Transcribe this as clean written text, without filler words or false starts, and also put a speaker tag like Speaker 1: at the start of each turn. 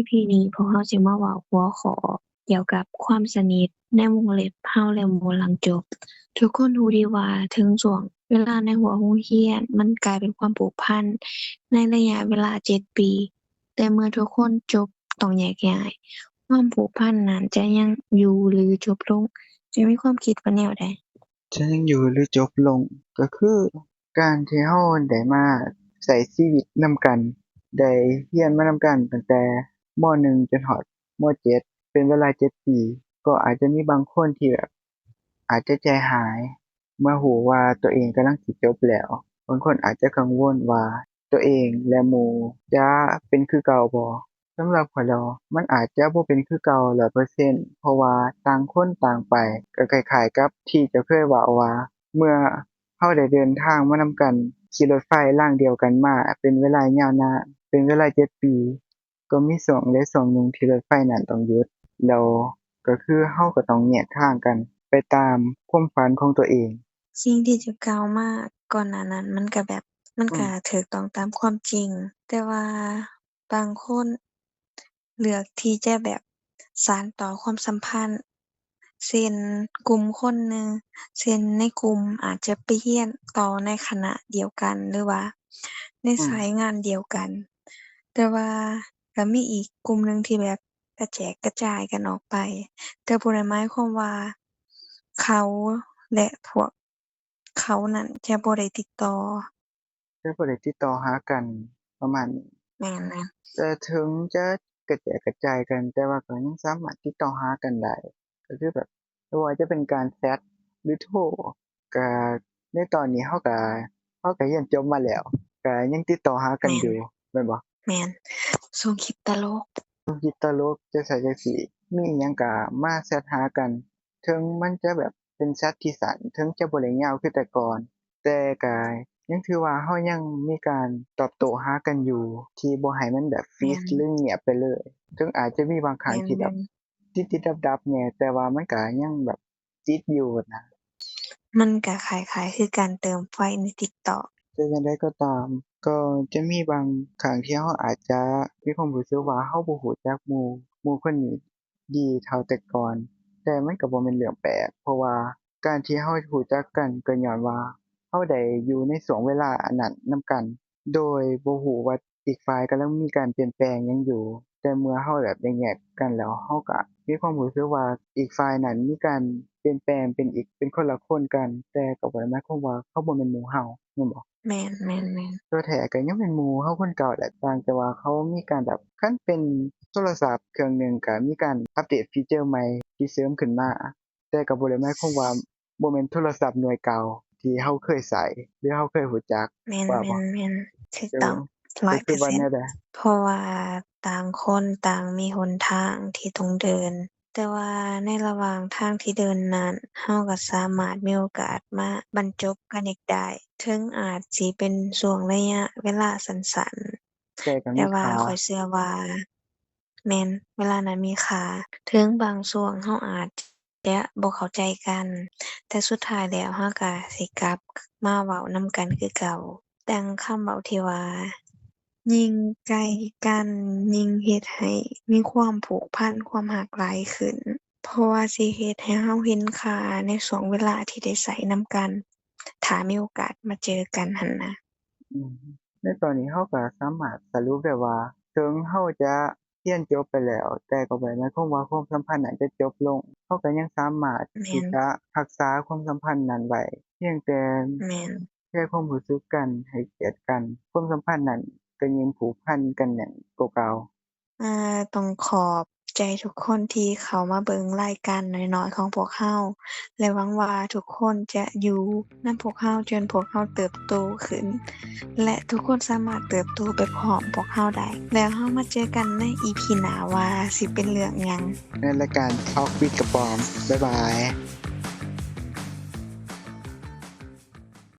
Speaker 1: EP นี้พวกเราสิมาเว้าหัวข้อเกี่ยวกับความสนิทในวงเล็บเราและหมู่หลังจบ ทุกคนรู้ดีว่าถึงช่วงเวลาในหัวโรงเรียนมันกลายเป็นความผูกพันในระยะเวลา7 ปี แต่เมื่อทุกคนจบต้องแยกย้าย ความผูกพันนั้นจะยังอยู่หรือจบลงจะมีความคิดว่าแนวใด
Speaker 2: จะยังอยู่หรือจบลงก็คือการที่เราได้มาใช้ชีวิตนำกันได้เรียนมานำกันตั้งแต่ม. 1จนฮอดม. 7เป็นเวลา7 ปีก็อาจจะมีบางคนที่แบบอาจจะใจหายเมื่อรู้ว่าตัวเองกำลังสิจบแล้วบางคนอาจจะกังวลว่าตัวเองและหมู่จะเป็นคือเก่าบ่สำหรับข้อยแล้วมันอาจจะบ่เป็นคือเก่า100%เพราะว่าต่างคนต่างไปก็คล้ายๆกับที่เจ้าเคยเว้าว่าเมื่อเราได้เดินทางมานำกันขี่รถไฟรางเดียวกันมาเป็นเวลายาวนานเป็นเวลา7 ปีก็มีช่วงใดช่วงหนึ่งที่รถไฟนั้นต้องหยุดแล้วก็คือเราก็ต้องแยกทางกันไปตามความฝันของตัวเอง
Speaker 1: สิ่งที่จะกล่าวมาก่อนหน้านั้นมันก็แบบมัน
Speaker 2: อืม
Speaker 1: ก็ถูกต้องตามความจริง แต่ว่าบางคนเลือกที่จะแบบสานต่อความสัมพันธ์เช่นกลุ่มคนหนึ่งเช่นในกลุ่มอาจจะไปเรียนต่อในคณะเดียวกันหรือว่าใน
Speaker 2: อืม
Speaker 1: สายงานเดียวกัน แต่ว่าก็มีอีกกลุ่มหนึ่งที่แบบกระแจกกระจายกันออกไป แต่บ่ได้หมายความว่าเขาและพวกเขานั้นจะบ่ได้ติดต่อ
Speaker 2: แต่บ่ได้ติดต่อหากันประมาณนี้
Speaker 1: แม่นนะ
Speaker 2: แต่ถึงจะกระแจกกระจายกันแต่ว่าก็ยังสามารถติดต่อหากันได้ก็คือแบบบ่ว่าจะเป็นการแชตหรือโทรก็ในตอนนี้เราก็เรียนจบมาแล้วก็ยังติดต่อหากัน
Speaker 1: แม่น
Speaker 2: อยู่แม่นบ่
Speaker 1: แม่นส่งคลิปตลก
Speaker 2: คิดตลกจั่งซั้นจั่งซี้มีอิหยังก็มาแชตหากันถึงมันจะแบบเป็นแชตที่สั้นถึงจะบ่ได้ยาวคือแต่ก่อนแต่ก็ยังถือว่าเรายังมีการตอบโต้หากันอยู่ที่บ่ให้มันแบบ
Speaker 1: แม่น
Speaker 2: freeze หรือเงียบไปเลย ถึงอาจจะมีบางครั้ง
Speaker 1: แม่น
Speaker 2: ที่แบบ
Speaker 1: แม่น
Speaker 2: ติดๆดับๆแหน่แต่ว่ามันก็ยังแบบจิตอยู่นะ
Speaker 1: มันก็คล้ายๆคือการเติมไฟใน TikTok
Speaker 2: แต่จั่งใดก็ตามก็จะมีบางครั้งที่เราอาจจะมีความรู้สึกว่าเราบ่รู้จักหมู่คนนี้ดีเท่าแต่ก่อนแต่มันก็บ่แม่นเรื่องแปลกเพราะว่าการที่เรารู้จักกันก็ญ้อนว่าเราได้อยู่ในช่วงเวลาอันนั้นนำกันโดยบ่รู้ว่าอีกฝ่ายกำลังมีการเปลี่ยนแปลงหยังอยู่แต่เมื่อเราแบบได้แยกกันแล้วเราก็มีความรู้สึกว่าอีกฝ่ายนั้นมีการเปลี่ยนแปลงเป็นคนละคนกันแต่ก็บ่ได้หมายความว่าเขาบ่แม่นหมู่เราแม่นบ่
Speaker 1: แม่นแม่นแม่น
Speaker 2: ตัวแท้ก็ยังเป็นหมู่เราคนเก่าแหละต่างแต่ว่าเขามีการแบบคันเป็นโทรศัพท์เครื่องหนึ่งก็มีการอัปเดตฟีเจอร์ใหม่ที่เสริมขึ้นมาแต่ก็บ่ได้หมายความว่าบ่แม่นโทรศัพท์หน่วยเก่าที่เราเคยใช้หรือเราเคยรู้จัก
Speaker 1: แม่น
Speaker 2: ว่าบ่
Speaker 1: แม่นแม่นถูก
Speaker 2: เจ้า
Speaker 1: ต้อง
Speaker 2: เจ้าคิดว่าแน
Speaker 1: 100%
Speaker 2: วใด
Speaker 1: เพราะว่าต่างคนต่างมีหนทางที่ต้องเดิน แต่ว่าในระหว่างทางที่เดินนั้นเราก็สามารถมีโอกาสมาบรรจบกันอีกได้ ถึงอาจสิเป็นช่วงระยะเวลาสั้น
Speaker 2: แต่ก็
Speaker 1: ๆแต่ว่า
Speaker 2: มีค่า
Speaker 1: ข้อยเชื่อว่าแม่นเวลานั้นมีค่าถึงบางช่วงเราอาจจะบ่เข้าใจกัน แต่สุดท้ายแล้วเราก็สิกลับมาเว้านำกันคือเก่าดังคำเว้าที่ว่ายิ่งใกล้กันยิ่งเฮ็ดให้มีความผูกพันความรักหลายขึ้นเพราะว่าสิเฮ็ดให้เราเห็นค่าในช่วงเวลาที่ได้ใช้นำกันถ้ามีโอกาสมาเจอกันหั้นนะ
Speaker 2: อืมในตอนนี้เราก็สามารถสรุปได้ว่าถึงเราจะเรียนจบไปแล้วแต่ก็บ่ได้หมายความว่าความสัมพันธ์นั้นจะจบลงเราก็ยังสามารถ
Speaker 1: แม่น
Speaker 2: ที่จะรักษาความสัมพันธ์นั้นไว้เพียงแต่
Speaker 1: แม่น
Speaker 2: แค่ความรู้สึกกันให้เกียรติกันความสัมพันธ์นั้นก็ยังผูกพันกันแน่นกว่าเก่า
Speaker 1: ต้องขอบใจทุกคนที่เข้ามาเบิ่งรายการน้อยๆของพวกเราและหวังว่าทุกคนจะอยู่นำพวกเราจนพวกเราเติบโตขึ้นและทุกคนสามารถเติบโตไปพร้อมพวกเราได้แล้วเรามาเจอกันใน EP หน้าว่าสิเป็นเรื่องหยัง
Speaker 2: ในรายการ Talk with กระป๋อมบ๊ายบาย